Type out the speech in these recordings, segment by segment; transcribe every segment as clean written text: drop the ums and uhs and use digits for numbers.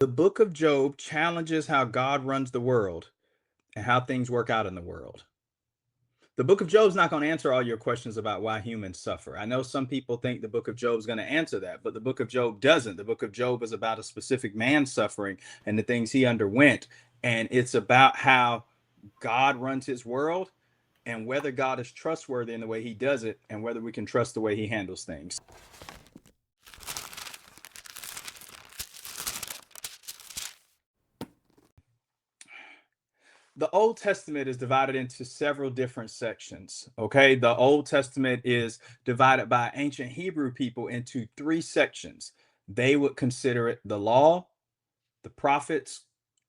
The book of Job challenges how God runs the world and how things work out in the world. The book of Job's not going to answer all your questions about why humans suffer. I know some people think the book of Job's going to answer that, but the book of Job doesn't. The book of Job is about a specific man suffering and the things he underwent. And it's about how God runs his world and whether God is trustworthy in the way he does it and whether we can trust the way he handles things. The Old Testament is divided into several different sections. Okay. The Old Testament is divided by ancient Hebrew people into three sections. They would consider it the law, the prophets,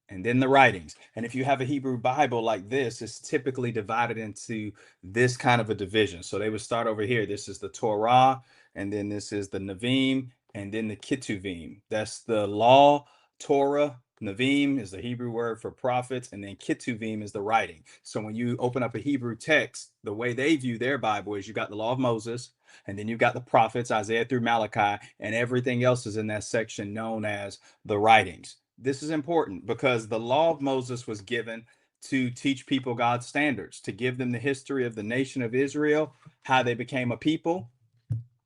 and then the writings. And if you have a Hebrew Bible like this, it's typically divided into this kind of a division. So they would start over here. This is the Torah, and then this is the Nevi'im, and then the Ketuvim. That's the law, Torah. Nevi'im is the Hebrew word for prophets, and then Ketuvim is the writing. So when you open up a Hebrew text, the way they view their Bible is you got the law of Moses, and then you've got the prophets, Isaiah through Malachi, and everything else is in that section known as the writings. This is important because the law of Moses was given to teach people God's standards, to give them the history of the nation of Israel, how they became a people,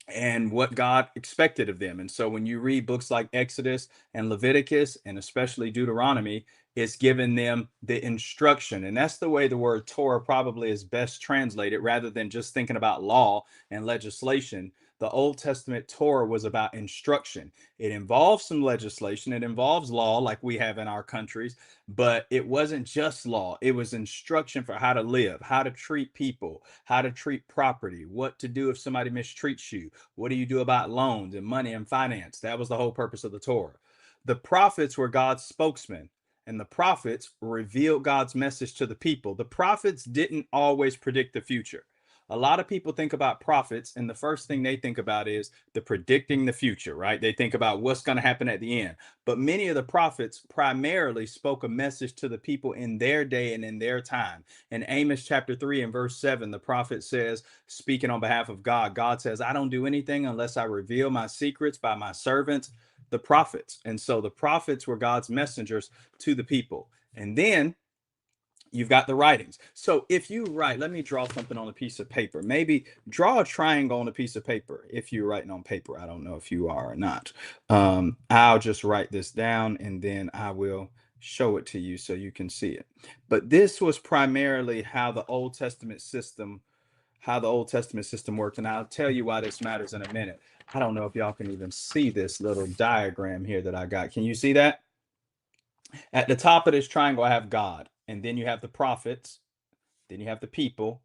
and what God expected of them. And so when you read books like Exodus and Leviticus, and especially Deuteronomy, it's given them the instruction. And that's the way the word Torah probably is best translated rather than just thinking about law and legislation. The Old Testament Torah was about instruction. It involves some legislation, it involves law like we have in our countries, but it wasn't just law. It was instruction for how to live, how to treat people, how to treat property, what to do if somebody mistreats you, what do you do about loans and money and finance. That was the whole purpose of the Torah. The prophets were God's spokesmen, and the prophets revealed God's message to the people. The prophets didn't always predict the future. A lot of people think about prophets, and the first thing they think about is the predicting the future, right? They think about what's going to happen at the end. But many of the prophets primarily spoke a message to the people in their day and in their time. In Amos chapter 3 and verse 7, the prophet says, speaking on behalf of God, God says, I don't do anything unless I reveal my secrets by my servants, the prophets. And so the prophets were God's messengers to the people. And then you've got the writings. So if you write, let me draw something on a piece of paper. Maybe draw a triangle on a piece of paper. If you're writing on paper, I don't know if you are or not. I'll just write this down and then I will show it to you so you can see it. But this was primarily how the Old Testament system worked. And I'll tell you why this matters in a minute. I don't know if y'all can even see this little diagram here that I got. Can you see that? At the top of this triangle, I have God, and then you have the prophets, then you have the people,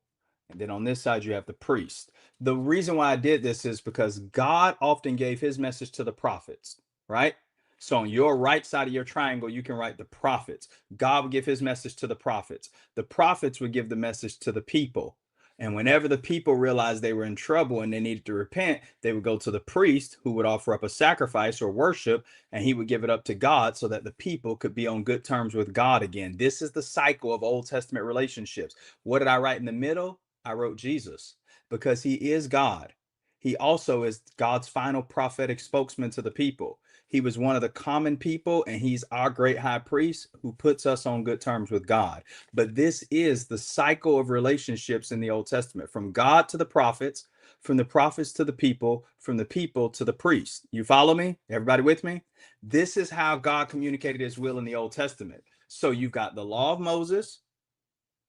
and then on this side, you have the priest. The reason why I did this is because God often gave his message to the prophets, right? So on your right side of your triangle, you can write the prophets. God would give his message to the prophets. The prophets would give the message to the people. And whenever the people realized they were in trouble and they needed to repent, they would go to the priest who would offer up a sacrifice or worship, and he would give it up to God so that the people could be on good terms with God again. This is the cycle of Old Testament relationships. What did I write in the middle? I wrote Jesus because he is God. He also is God's final prophetic spokesman to the people. He was one of the common people, and he's our great high priest who puts us on good terms with God. But this is the cycle of relationships in the Old Testament, from God to the prophets, from the prophets to the people, from the people to the priests. You follow me? Everybody with me? This is how God communicated his will in the Old Testament. So you've got the law of Moses.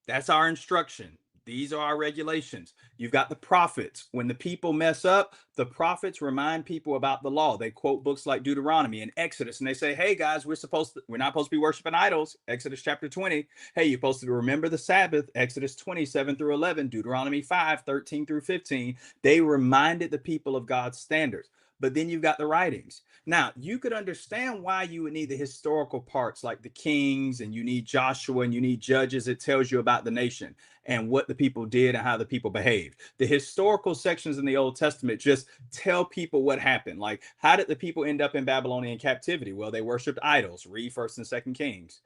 That's our instruction. These are our regulations. You've got the prophets. When the people mess up, the prophets remind people about the law. They quote books like Deuteronomy and Exodus, and they say, hey guys, we're not supposed to be worshiping idols. Exodus chapter 20. Hey, you're supposed to remember the Sabbath. Exodus 27 through 11, Deuteronomy 5, 13 through 15. They reminded the people of God's standards. But then you've got the writings. Now, you could understand why you would need the historical parts like the Kings, and you need Joshua, and you need Judges. It tells you about the nation and what the people did and how the people behaved. The historical sections in the Old Testament just tell people what happened. Like, how did the people end up in Babylonian captivity? Well, they worshiped idols. Read 1st and 2nd Kings.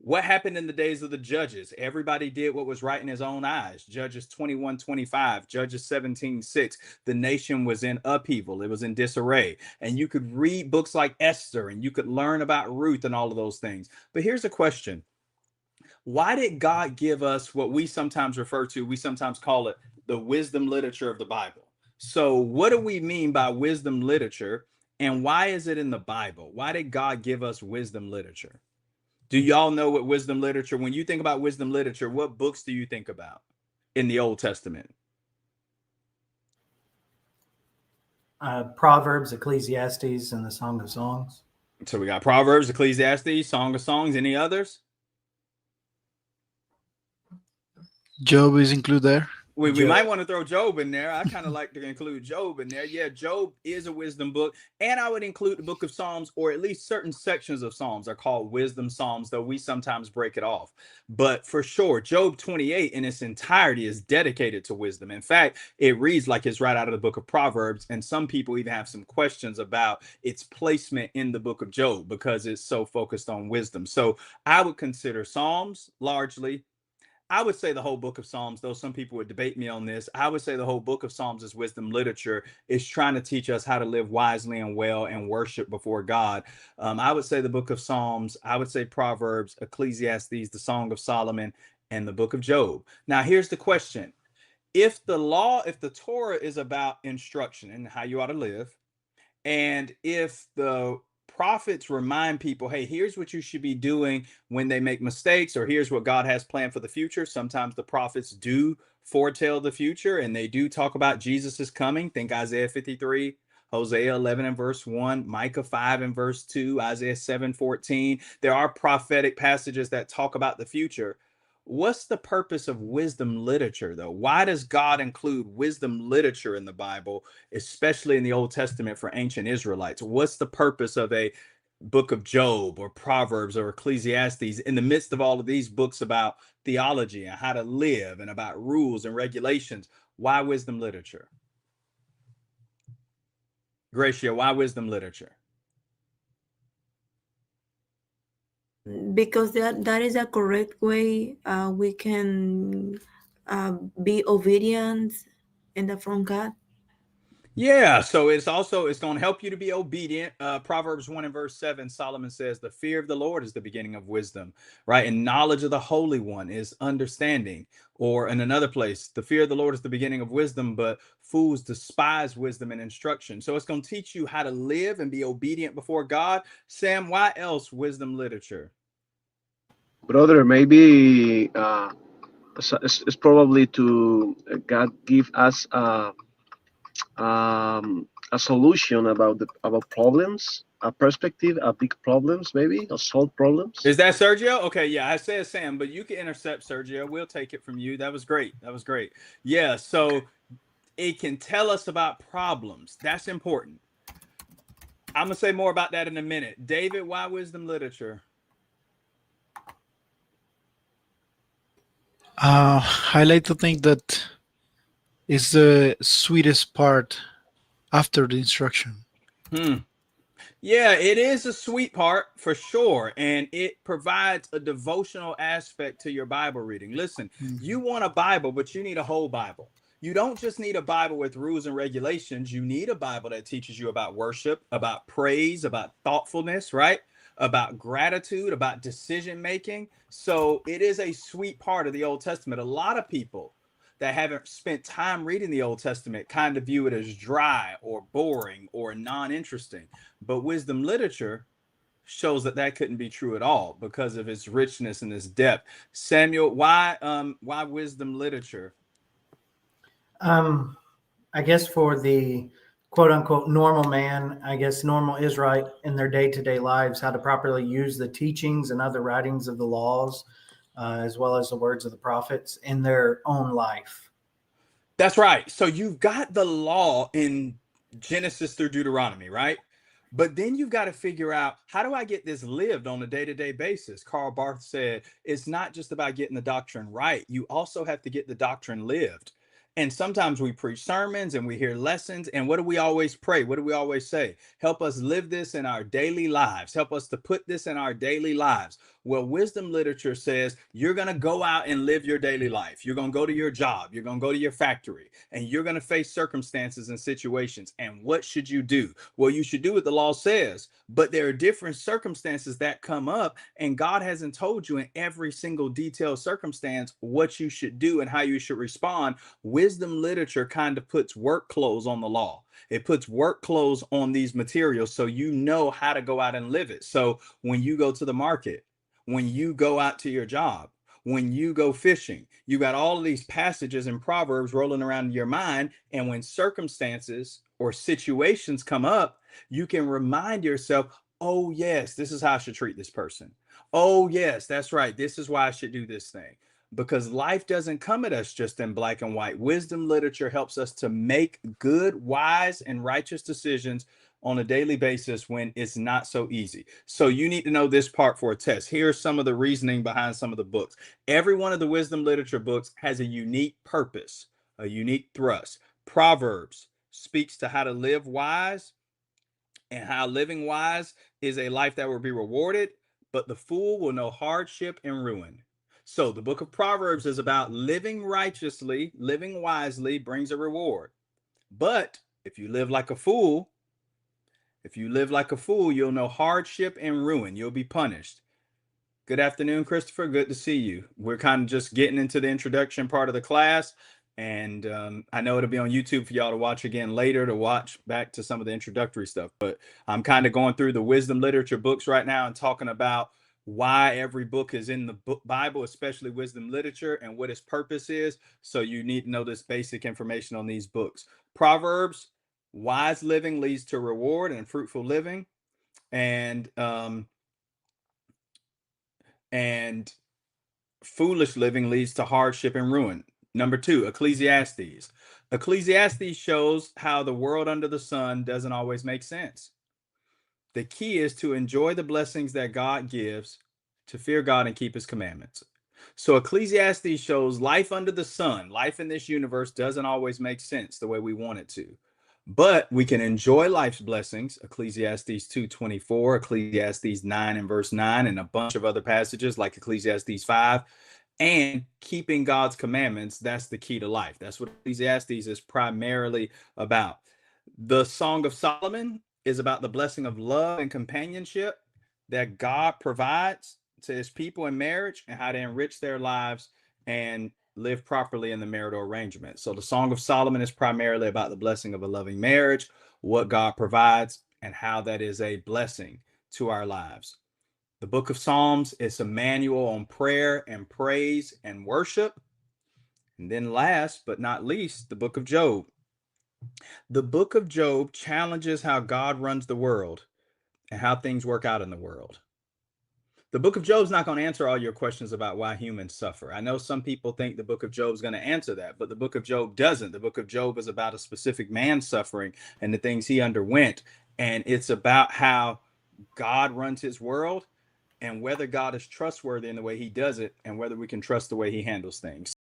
What happened in the days of the judges? Everybody did what was right in his own eyes. Judges 21:25, Judges 17:6. The nation was in upheaval, it was in disarray. And you could read books like Esther and you could learn about Ruth and all of those things. But here's a question: why did God give us what we sometimes refer to, we sometimes call it the wisdom literature of the Bible? So, what do we mean by wisdom literature? And why is it in the Bible? Why did God give us wisdom literature? Do y'all know what wisdom literature, when you think about wisdom literature, what books do you think about in the Old Testament? Proverbs, Ecclesiastes, and the Song of Songs. So we got Proverbs, Ecclesiastes, Song of Songs. Any others? Job is included there. We might want to throw Job in there. I kind of like to include Job in there. Yeah, Job is a wisdom book. And I would include the book of Psalms, or at least certain sections of Psalms are called wisdom Psalms, though we sometimes break it off. But for sure, Job 28 in its entirety is dedicated to wisdom. In fact, it reads like it's right out of the book of Proverbs. And some people even have some questions about its placement in the book of Job because it's so focused on wisdom. So I would consider Psalms largely. I would say the whole book of Psalms, though some people would debate me on this. I would say the whole book of Psalms is wisdom literature. It's trying to teach us how to live wisely and well and worship before God. I would say the book of Psalms. I would say Proverbs, Ecclesiastes, the Song of Solomon, and the book of Job. Now, here's the question. If the Torah is about instruction and how you ought to live, and if the prophets remind people, hey, here's what you should be doing when they make mistakes, or here's what God has planned for the future. Sometimes the prophets do foretell the future and they do talk about Jesus's coming. Think Isaiah 53, Hosea 11 and verse 1, Micah 5 and verse 2, Isaiah 7:14. There are prophetic passages that talk about the future. What's the purpose of wisdom literature, though? Why does God include wisdom literature in the Bible, especially in the Old Testament for ancient Israelites? What's the purpose of a book of Job or Proverbs or Ecclesiastes in the midst of all of these books about theology and how to live and about rules and regulations? Why wisdom literature? Gracia, why wisdom literature? Because that is a correct way we can be obedient from God. Yeah, so it's going to help you to be obedient. Proverbs 1 and verse 7, Solomon says, the fear of the Lord is the beginning of wisdom, right? And knowledge of the Holy One is understanding. Or in another place, the fear of the Lord is the beginning of wisdom, but fools despise wisdom and instruction. So it's going to teach you how to live and be obedient before God. Sam, why else wisdom literature? Brother, maybe it's probably to God give us a solution about problems, a perspective, a big problems, maybe, or solve problems. Is that Sergio? Okay, yeah, I said Sam, but you can intercept Sergio. We'll take it from you. That was great. Yeah, so it can tell us about problems. That's important. I'm gonna say more about that in a minute. David, why wisdom literature? I like to think that it's the sweetest part after the instruction. Yeah, it is a sweet part for sure, and it provides a devotional aspect to your Bible reading. Listen, you want a Bible, but you need a whole Bible. You don't just need a Bible with rules and regulations. You need a Bible that teaches you about worship, about praise, about thoughtfulness, right? About gratitude, about decision making. So it is a sweet part of the Old Testament. A lot of people that haven't spent time reading the Old Testament kind of view it as dry or boring or non-interesting. But wisdom literature shows that couldn't be true at all because of its richness and its depth. Samuel, why wisdom literature? I guess for the quote unquote normal man, I guess normal Israelite in their day-to-day lives, how to properly use the teachings and other writings of the laws, as well as the words of the prophets in their own life. That's right. So you've got the law in Genesis through Deuteronomy, right? But then you've got to figure out, how do I get this lived on a day-to-day basis? Karl Barth said, it's not just about getting the doctrine right. You also have to get the doctrine lived. And sometimes we preach sermons and we hear lessons. And what do we always pray? What do we always say? Help us live this in our daily lives. Help us to put this in our daily lives. Well, wisdom literature says you're going to go out and live your daily life. You're going to go to your job. You're going to go to your factory, and you're going to face circumstances and situations. And what should you do? Well, you should do what the law says, but there are different circumstances that come up, and God hasn't told you in every single detailed circumstance what you should do and how you should respond. Wisdom literature kind of puts work clothes on the law. It puts work clothes on these materials so you know how to go out and live it. So when you go to the market, when you go out to your job, when you go fishing, you got all of these passages in Proverbs rolling around in your mind. And when circumstances or situations come up, you can remind yourself, oh, yes, this is how I should treat this person. Oh, yes, that's right. This is why I should do this thing. Because life doesn't come at us just in black and white. Wisdom literature helps us to make good, wise, and righteous decisions on a daily basis when it's not so easy. So you need to know this part for a test. Here's some of the reasoning behind some of the books. Every one of the wisdom literature books has a unique purpose, a unique thrust. Proverbs speaks to how to live wise and how living wise is a life that will be rewarded, but the fool will know hardship and ruin. So the book of Proverbs is about living righteously, living wisely brings a reward. But if you live like a fool, you'll know hardship and ruin. You'll be punished. Good afternoon, Christopher. Good to see you. We're kind of just getting into the introduction part of the class. And I know it'll be on YouTube for y'all to watch again later, to watch back to some of the introductory stuff. But I'm kind of going through the wisdom literature books right now and talking about why every book is in the Bible, especially wisdom literature, and what its purpose is. So you need to know this basic information on these books. Proverbs, wise living leads to reward and fruitful living. And foolish living leads to hardship and ruin. Number 2, Ecclesiastes. Ecclesiastes shows how the world under the sun doesn't always make sense. The key is to enjoy the blessings that God gives, to fear God and keep his commandments. So Ecclesiastes shows life under the sun, life in this universe doesn't always make sense the way we want it to. But we can enjoy life's blessings, Ecclesiastes 2:24, Ecclesiastes 9 and verse 9, and a bunch of other passages like Ecclesiastes 5. And keeping God's commandments, that's the key to life. That's what Ecclesiastes is primarily about. The Song of Solomon is about the blessing of love and companionship that God provides to his people in marriage and how to enrich their lives and live properly in the marital arrangement. So the Song of Solomon is primarily about the blessing of a loving marriage, what God provides, and how that is a blessing to our lives. The book of Psalms is a manual on prayer and praise and worship. And then last but not least, the book of Job. The book of Job challenges how God runs the world and how things work out in the world. The book of Job is not going to answer all your questions about why humans suffer. I know some people think the book of Job is going to answer that, but the book of Job doesn't. The book of Job is about a specific man's suffering and the things he underwent. And it's about how God runs his world and whether God is trustworthy in the way he does it and whether we can trust the way he handles things.